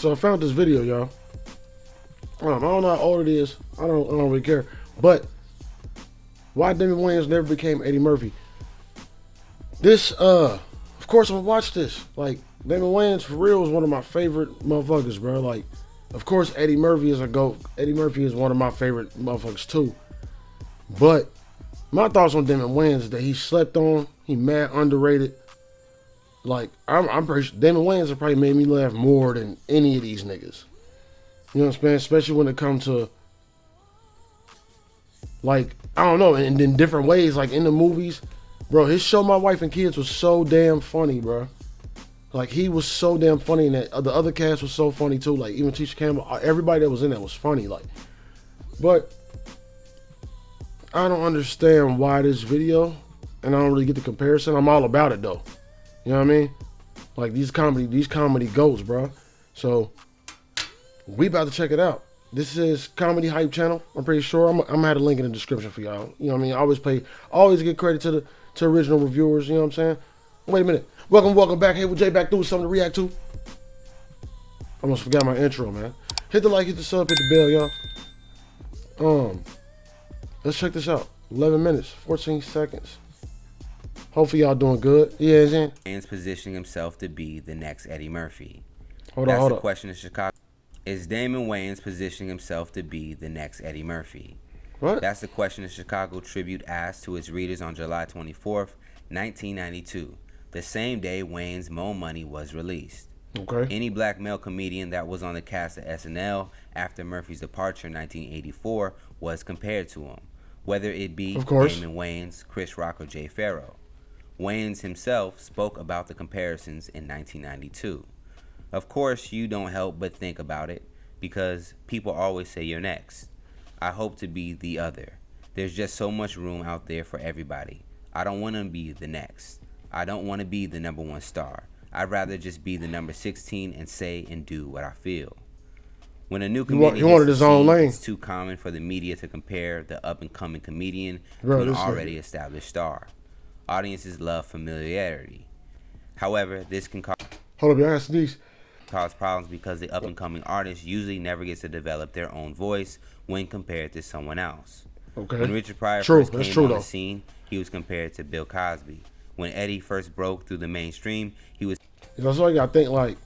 So I found this video, y'all. I don't know how old it is. I don't really care. But why Damon Wayans never became Eddie Murphy? This, of course I'm gonna watch this. Like, Damon Wayans for real is one of my favorite motherfuckers, bro. Like, of course Eddie Murphy is a GOAT. Eddie Murphy is one of my favorite motherfuckers too. But my thoughts on Damon Wayans is that he slept on. He mad underrated. Like, I'm pretty sure Damon Wayans have probably made me laugh more than any of these niggas. You know what I'm saying? Especially when it comes to, like, I don't know, and in different ways, like in the movies. Bro, his show My Wife and Kids was so damn funny, bro. Like, he was so damn funny, and that the other cast was so funny too. Like, even Tisha Campbell, everybody that was in that was funny. Like, but I don't understand why this video, and I don't really get the comparison. I'm all about it though. You know what I mean? Like, these comedy goats, bro. So we about to check it out. This is Comedy Hype Channel. I'm pretty sure. I'm gonna have a link in the description for y'all. You know what I mean? I always give credit to original reviewers. You know what I'm saying? Wait a minute. Welcome back. Hey, with Jay back through with something to react to. Almost forgot my intro, man. Hit the like, hit the sub, hit the bell, y'all. Let's check this out. 11 minutes, 14 seconds. Hopefully y'all doing good. Yeah, Zen. Wayans positioning himself to be the next Eddie Murphy. Hold That's on. the question in Chicago. Is Damon Wayans positioning himself to be the next Eddie Murphy? What? That's the question the Chicago Tribune asked to its readers on July 24th, 1992, the same day Wayans' Mo Money was released. Okay. Any black male comedian that was on the cast of SNL after Murphy's departure in 1984 was compared to him, whether it be Damon Wayans, Chris Rock, or Jay Pharoah. Wayans himself spoke about the comparisons in 1992. Of course, you don't help but think about it, because people always say you're next. I hope to be the other. There's just so much room out there for everybody. I don't want to be the next. I don't want to be the #1 star. I'd rather just be the number 16 and say and do what I feel. When a new comedian wanted his own lane. It's too common for the media to compare the up-and-coming comedian to an already established star. Audiences love familiarity. However, this can cause problems because the up-and-coming artist usually never gets to develop their own voice when compared to someone else. Okay. When Richard Pryor first came on the scene, he was compared to Bill Cosby. When Eddie first broke through the mainstream, he was... That's why you gotta think, like,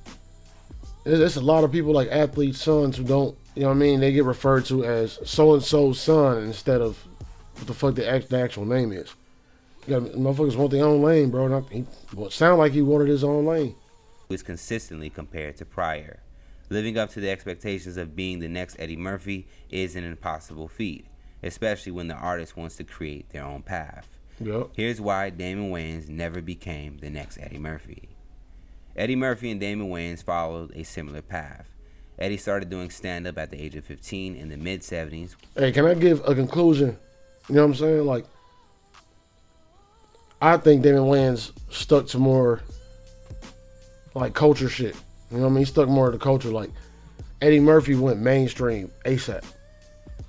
there's a lot of people, like athletes' sons, who don't, you know what I mean, they get referred to as so-and-so's son instead of what the fuck the actual name is. You got motherfuckers want their own lane, bro. He sound like he wanted his own lane. Was consistently compared to Pryor. Living up to the expectations of being the next Eddie Murphy is an impossible feat, especially when the artist wants to create their own path. Yep. Here's why Damon Wayans never became the next Eddie Murphy. Eddie Murphy and Damon Wayans followed a similar path. Eddie started doing stand-up at the age of 15 in the mid-70s. Hey, can I give a conclusion? You know what I'm saying? Like, I think Damon Wayans stuck to more like culture shit. You know what I mean? He stuck more to the culture. Like, Eddie Murphy went mainstream ASAP.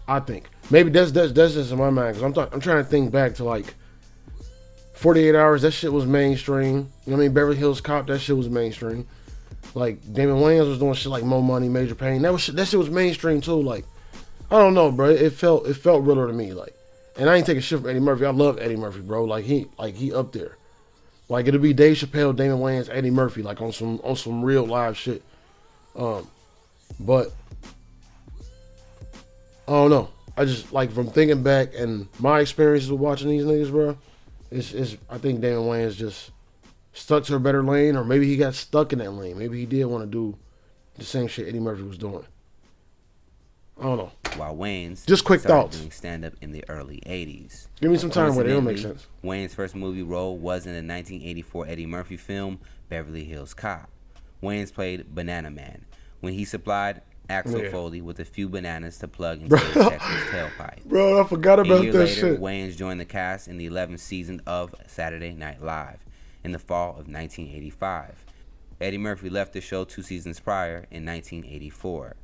I think maybe that's just in my mind, because I'm trying to think back to like 48 Hours. That shit was mainstream. You know what I mean? Beverly Hills Cop. That shit was mainstream. Like, Damon Wayans was doing shit like Mo Money, Major Pain. That shit was mainstream too. Like, I don't know, bro. It felt realer to me. Like, and I ain't taking shit from Eddie Murphy. I love Eddie Murphy, bro. Like he up there. Like, it'll be Dave Chappelle, Damon Wayans, Eddie Murphy, like on some real live shit. But I don't know. I just, like, from thinking back and my experiences with watching these niggas, bro, I think Damon Wayans just stuck to a better lane, or maybe he got stuck in that lane. Maybe he did want to do the same shit Eddie Murphy was doing. I don't know. While Wayans just quick thoughts doing stand-up in the early 80s. Give me some time with it. It'll make sense. Wayans' first movie role was in the 1984 Eddie Murphy film Beverly Hills Cop. Wayans played Banana Man when he supplied Axel Foley with a few bananas to plug into his Texas tailpipe. Bro, I forgot about that shit. A year later, Wayans joined the cast in the 11th season of Saturday Night Live in the fall of 1985. Eddie Murphy left the show 2 seasons prior in 1984.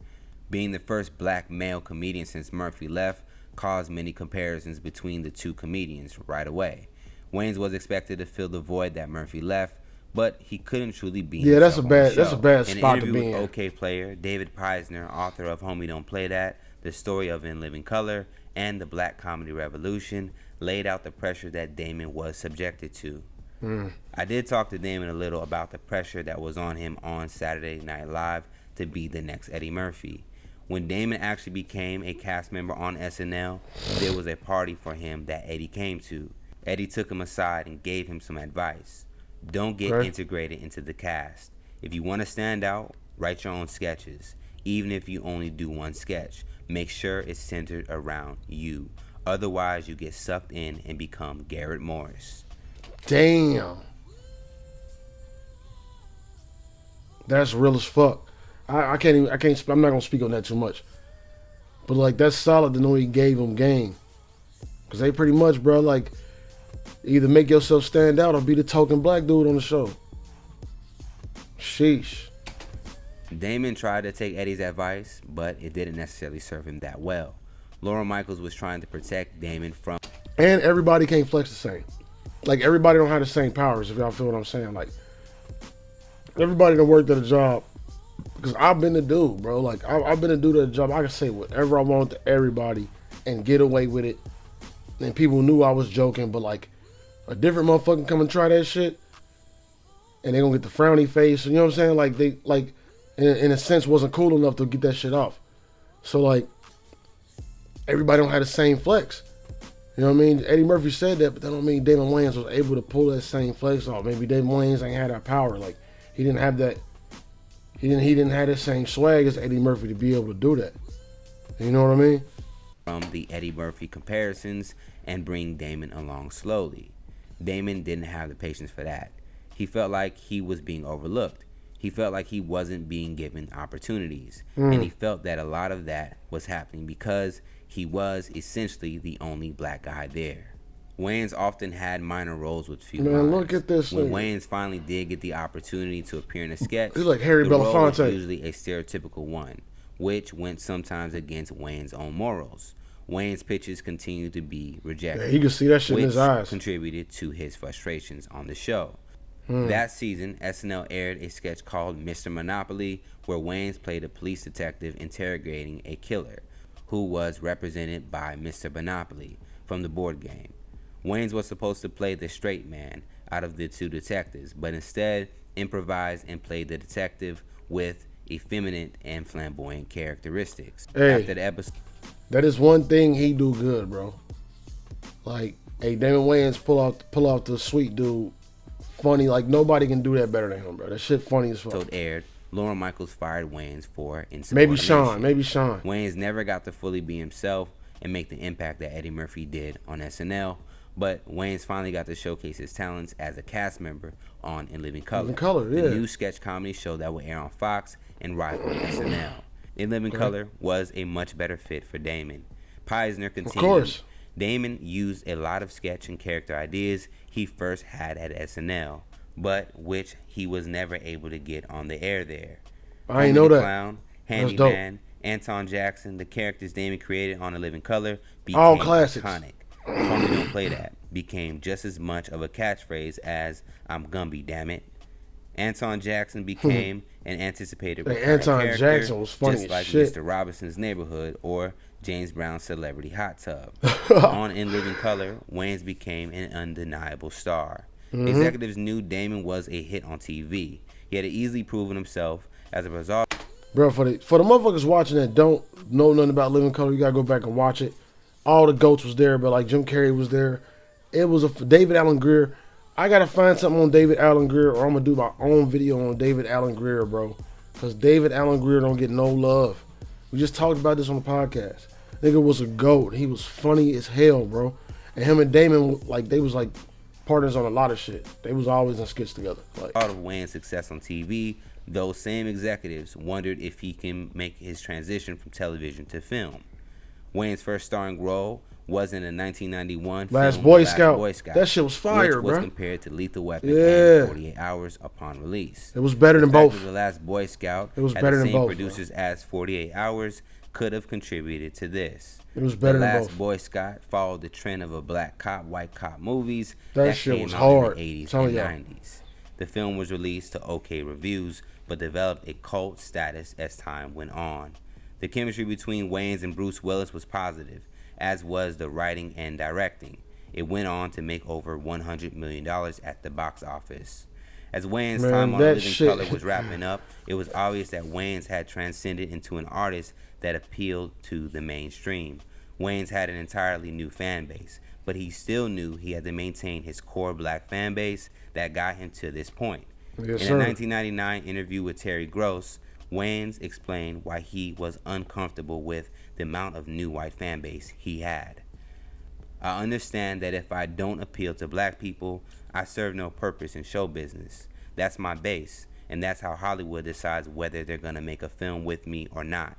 Being the first black male comedian since Murphy left caused many comparisons between the two comedians right away. Wayans was expected to fill the void that Murphy left, but he couldn't truly be himself on the show. That's a bad in spot an interview to be with in. OK Player, David Paisner, author of Homie Don't Play That, The Story of In Living Color, and The Black Comedy Revolution, laid out the pressure that Damon was subjected to. I did talk to Damon a little about the pressure that was on him on Saturday Night Live to be the next Eddie Murphy. When Damon actually became a cast member on SNL, there was a party for him that Eddie came to. Eddie took him aside and gave him some advice. Don't get integrated into the cast. If you want to stand out, write your own sketches. Even if you only do one sketch, make sure it's centered around you. Otherwise, you get sucked in and become Garrett Morris. Damn. That's real as fuck. I'm not gonna speak on that too much. But like, that's solid to know he gave him game. Cause they pretty much, bro, like, either make yourself stand out or be the token black dude on the show. Sheesh. Damon tried to take Eddie's advice, but it didn't necessarily serve him that well. Laura Michaels was trying to protect Damon from... And everybody can't flex the same. Like, everybody don't have the same powers, if y'all feel what I'm saying. Like, everybody that worked at a job, because I've been the dude, bro. Like, I've been the dude at a job. I can say whatever I want to everybody and get away with it. And people knew I was joking, but like, a different motherfucker come and try that shit, and they gonna get the frowny face. You know what I'm saying? Like, they, like, in a sense, wasn't cool enough to get that shit off. So, like, everybody don't have the same flex. You know what I mean? Eddie Murphy said that, but that don't mean Damon Wayans was able to pull that same flex off. Maybe Damon Wayans ain't had that power. Like, he didn't have that. He didn't have the same swag as Eddie Murphy to be able to do that. You know what I mean? From the Eddie Murphy comparisons and bring Damon along slowly. Damon didn't have the patience for that. He felt like he was being overlooked. He felt like he wasn't being given opportunities. And he felt that a lot of that was happening because he was essentially the only black guy there. Wayans often had minor roles with few lines. Look at this When thing. Wayans finally did get the opportunity to appear in a sketch, he's like Harry the role Belafonte. was usually a stereotypical one, which went sometimes against Wayans' own morals. Wayans' pitches continued to be rejected. Yeah, you can see that shit in his eyes. Which contributed to his frustrations on the show. That season, SNL aired a sketch called Mr. Monopoly, where Wayans played a police detective interrogating a killer, who was represented by Mr. Monopoly from the board game. Wayans was supposed to play the straight man out of the two detectives, but instead improvised and played the detective with effeminate and flamboyant characteristics. Hey, after the episode, that is one thing he do good, bro. Like, hey, Damon Wayans pull out the sweet dude. Funny, like nobody can do that better than him, bro. That shit funny as fuck. Aired, Laura Michaels fired Wayans for insubordination. Maybe Sean. Wayans never got to fully be himself and make the impact that Eddie Murphy did on SNL, but Wayans finally got to showcase his talents as a cast member on In Living Color, the new sketch comedy show that will air on Fox and rival SNL. In Living Color was a much better fit for Damon. Paisner continued. Of course. Damon used a lot of sketch and character ideas he first had at SNL, but which he was never able to get on the air there. I ain't know that. Clown, Handyman, Anton Jackson, the characters Damon created on A Living Color became all classics. Iconic. Homie Don't Play That became just as much of a catchphrase as I'm Gumby, damn it. Anton Jackson became an anticipated Anton character, Jackson was funny just as like shit. Mr. Robinson's Neighborhood or James Brown's Celebrity Hot Tub. On In Living Color, Wayans became an undeniable star. Executives knew Damon was a hit on TV. He had easily proven himself as a result. Bro, for the motherfuckers watching that don't know nothing about Living Color, you gotta go back and watch it. All the goats was there, but like Jim Carrey was there. It was David Alan Grier. I gotta find something on David Alan Grier, or I'm gonna do my own video on David Alan Grier, bro. Cause David Alan Grier don't get no love. We just talked about this on the podcast. Nigga was a goat. He was funny as hell, bro. And him and Damon, like, they was like partners on a lot of shit. They was always in skits together. Like, out of Wayans' success on TV, those same executives wondered if he can make his transition from television to film. Wayans' first starring role was in a 1991 Last film, Boy Last Scout. Boy Scout, That shit was fire, which was bro. compared to Lethal Weapon and 48 Hours upon release. It was better than both. The Last Boy Scout It was had better the than same both, producers as 48 Hours could have contributed to this. It was better the than Last both. Boy Scout followed the trend of a black cop, white cop movies That shit came was out hard. in the 80s Telling and y'all. 90s. The film was released to okay reviews, but developed a cult status as time went on. The chemistry between Wayans and Bruce Willis was positive, as was the writing and directing. It went on to make over $100 million at the box office. As Wayans' time on Living Color was wrapping up, it was obvious that Wayans had transcended into an artist that appealed to the mainstream. Wayans had an entirely new fan base, but he still knew he had to maintain his core black fan base that got him to this point. Yes, In a 1999 interview with Terry Gross, Wayans explained why he was uncomfortable with the amount of new white fan base he had. I understand that if I don't appeal to black people, I serve no purpose in show business. That's my base, and that's how Hollywood decides whether they're going to make a film with me or not.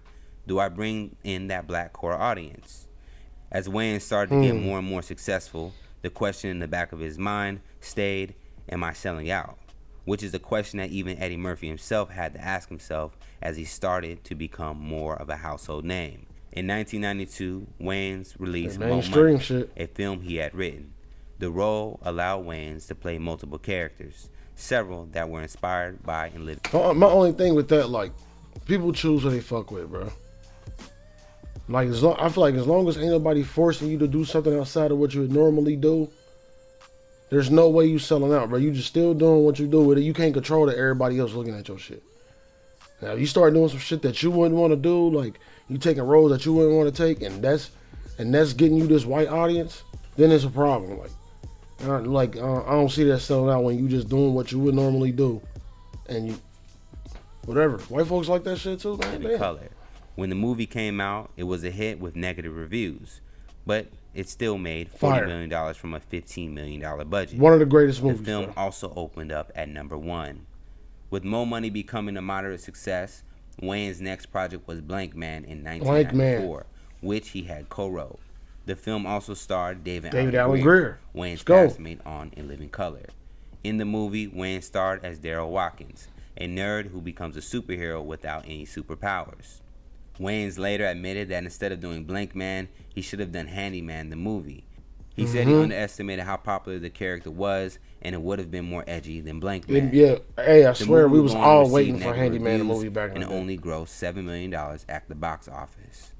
Do I bring in that black core audience? As Wayans started to get more and more successful, the question in the back of his mind stayed, am I selling out? Which is a question that even Eddie Murphy himself had to ask himself as he started to become more of a household name. In 1992, Wayans released Mo Money, a film he had written. The role allowed Wayans to play multiple characters, several that were inspired by and lived. My only thing with that, like, people choose who they fuck with, bro. Like, I feel like as long as ain't nobody forcing you to do something outside of what you would normally do, there's no way you selling out, bro. You just still doing what you do with it. You can't control that everybody else looking at your shit. Now, if you start doing some shit that you wouldn't want to do, like you taking roles that you wouldn't want to take, and that's getting you this white audience, then it's a problem. Like, I don't see that selling out when you just doing what you would normally do, and you, whatever. White folks like that shit too, man. Living Color. When the movie came out, it was a hit with negative reviews, but it still made $40 million from a $15 million budget. One of the greatest movies. The film also opened up at number 1. With Mo Money becoming a moderate success, Wayans' next project was Blank Man in 1994, which he had co-wrote. The film also starred David Allen Greer, Wayans' castmate on In Living Color. In the movie, Wayans starred as Daryl Watkins, a nerd who becomes a superhero without any superpowers. Wayans later admitted that instead of doing Blank Man, he should have done Handyman the movie. He said he underestimated how popular the character was, and it would have been more edgy than Blank Man. I swear we was all waiting for Handyman the movie back in the day. And only grossed $7 million at the box office.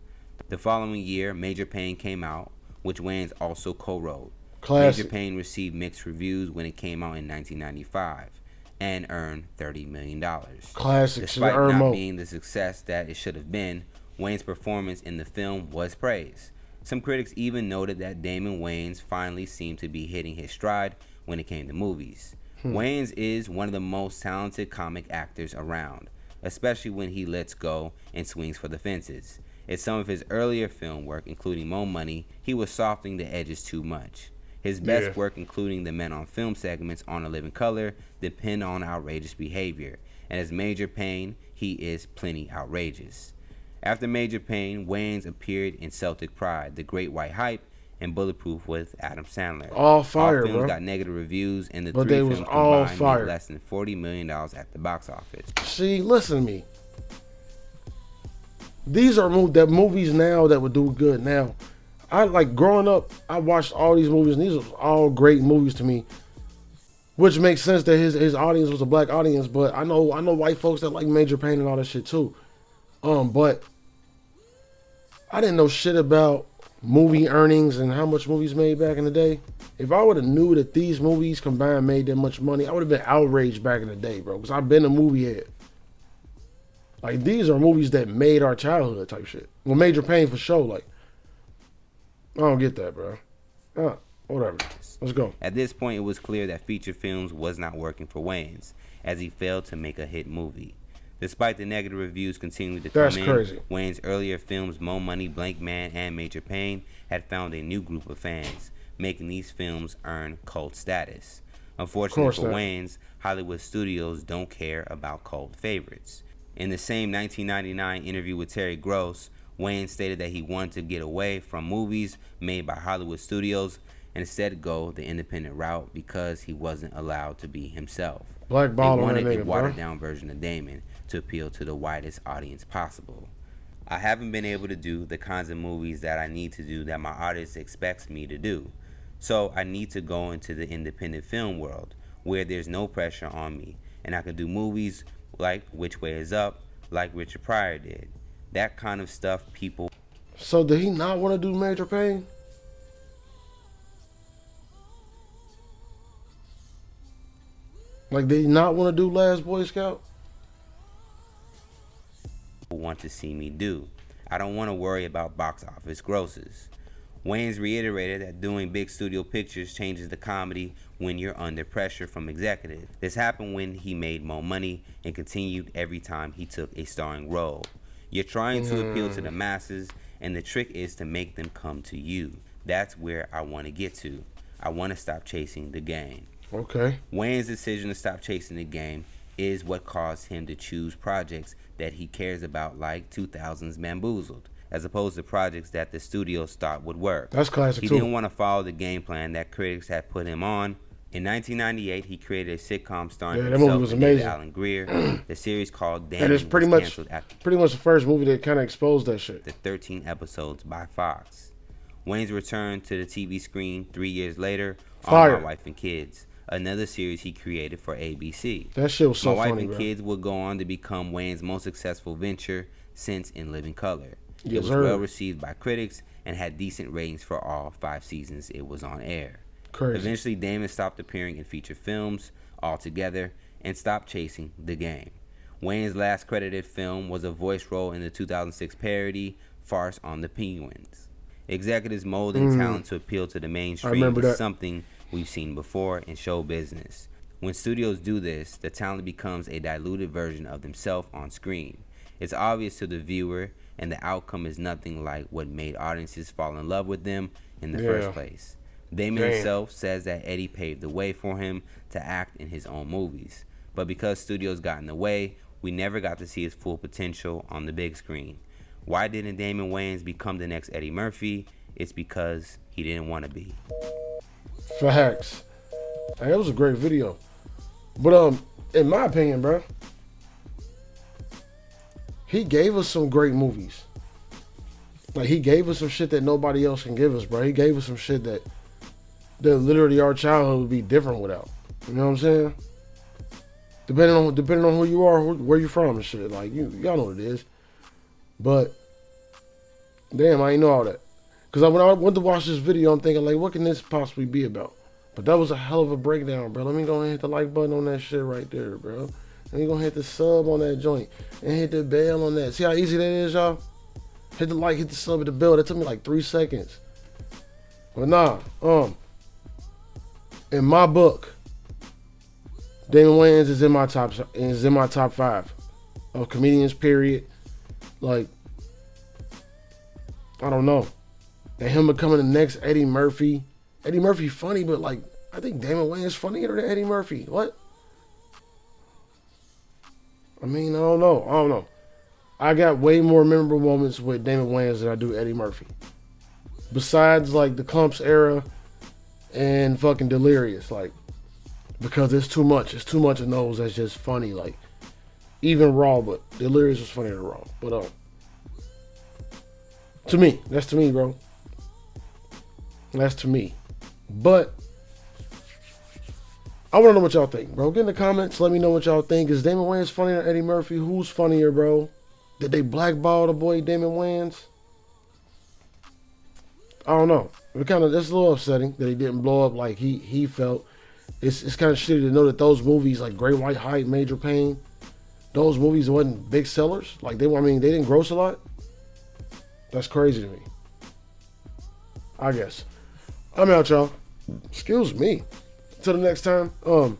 The following year, Major Payne came out, which Wayans also co-wrote. Major Payne received mixed reviews when it came out in 1995. And earned $30 million. Classic. Despite not being the success that it should have been, Wayans' performance in the film was praised. Some critics even noted that Damon Wayans finally seemed to be hitting his stride when it came to movies. Wayans is one of the most talented comic actors around, especially when he lets go and swings for the fences. In some of his earlier film work, including Mo Money, he was softening the edges too much. His best work, including the Men on Film segments on A Living Color, depend on outrageous behavior. And as Major Payne, he is plenty outrageous. After Major Payne, Wayans appeared in Celtic Pride, The Great White Hype, and Bulletproof with Adam Sandler. All fire, all films bro. Got negative reviews, and the three films combined made less than $40 million at the box office. See, listen to me. These are movies now that would do good now. I like growing up, I watched all these movies, and these are all great movies to me. Which makes sense that his audience was a black audience, but I know white folks that like Major Payne and all that shit too. But I didn't know shit about movie earnings and how much movies made back in the day. If I would have knew that these movies combined made that much money, I would have been outraged back in the day, bro. Because I've been a movie head. Like, these are movies that made our childhood type shit. Well, Major Payne for sure, like. I don't get that, bro. Whatever. Let's go. At this point, it was clear that feature films was not working for Wayans, as he failed to make a hit movie. Despite the negative reviews continuing to come in, Wayans' earlier films, Mo Money, Blank Man, and Major Payne, had found a new group of fans, making these films earn cult status. Unfortunately for Wayans, Hollywood studios don't care about cult favorites. In the same 1999 interview with Terry Gross, Wayans stated that he wanted to get away from movies made by Hollywood studios and instead go the independent route because he wasn't allowed to be himself. Blackballed. They wanted a watered-down version of Damon to appeal to the widest audience possible. I haven't been able to do the kinds of movies that I need to do that my audience expects me to do. So I need to go into the independent film world, where there's no pressure on me, and I can do movies like Which Way Is Up, like Richard Pryor did. That kind of stuff people... So did he not want to do Major Payne? Like, did he not want to do Last Boy Scout? Want to see me do. I don't want to worry about box office grosses. Wayans reiterated that doing big studio pictures changes the comedy when you're under pressure from executives. This happened when he made more money and continued every time he took a starring role. You're trying to appeal to the masses, and the trick is to make them come to you. That's where I want to get to. I want to stop chasing the game. Okay. Wayans' decision to stop chasing the game is what caused him to choose projects that he cares about, like 2000's Bamboozled, as opposed to projects that the studios thought would work. That's classic He too. didn't want to follow the game plan that critics had put him on. In 1998, he created a sitcom starring himself and David Alan Grier. The series called Damon was pretty much the first movie that kind of exposed that shit. The 13 episodes by Fox. Wayans returned to the TV screen 3 years later on My Wife and Kids, another series he created for ABC. That shit was so funny, My Wife and bro. Kids would go on to become Wayans' most successful venture since In Living Color. Yes, it was sir. well received by critics and had decent ratings for all 5 seasons it was on air. Crazy. Eventually, Damon stopped appearing in feature films altogether and stopped chasing the game. Wayans' last credited film was a voice role in the 2006 parody Farce on the Penguins. Executives molding talent to appeal to the mainstream is something we've seen before in show business. When studios do this, the talent becomes a diluted version of themselves on screen. It's obvious to the viewer, and the outcome is nothing like what made audiences fall in love with them in the first place. Damon himself says that Eddie paved the way for him to act in his own movies. But because studios got in the way, we never got to see his full potential on the big screen. Why didn't Damon Wayans become the next Eddie Murphy? It's because he didn't want to be. Facts. Hey, that was a great video. But in my opinion, bro, he gave us some great movies. Like, he gave us some shit that nobody else can give us, bro. He gave us some shit that literally our childhood would be different without. You know what I'm saying? Depending on who you are, where you from and shit. Like, y'all know what it is. But damn, I ain't know all that. Because when I went to watch this video, I'm thinking, like, what can this possibly be about? But that was a hell of a breakdown, bro. Let me go and hit the like button on that shit right there, bro. Let me go hit the sub on that joint and hit the bell on that. See how easy that is, y'all? Hit the like, hit the sub, hit the bell. That took me like 3 seconds. But nah, in my book, Damon Wayans is in my top 5 of comedians, period. Like, I don't know. And him becoming the next Eddie Murphy. Eddie Murphy funny, but like, I think Damon Wayans funnier than Eddie Murphy. What? I mean, I don't know. I got way more memorable moments with Damon Wayans than I do Eddie Murphy. Besides, like, the Clumps era and fucking Delirious. Like, because it's too much. It's too much of those that's just funny. Like, even Raw, but Delirious was funnier than Raw. But, to me. That's to me, bro. That's to me. But I want to know what y'all think, bro. Get in the comments. Let me know what y'all think. Is Damon Wayans funnier than Eddie Murphy? Who's funnier, bro? Did they blackball the boy Damon Wayans? I don't know. That's a little upsetting that he didn't blow up like he felt. It's kind of shitty to know that those movies like Great White Hype, Major Payne, those movies wasn't big sellers. Like, they didn't gross a lot. That's crazy to me. I guess. I'm out, y'all. Excuse me. Till the next time. I'll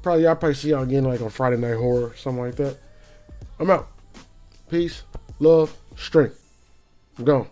probably see y'all again like on Friday Night Horror, something like that. I'm out. Peace, love, strength. I'm gone.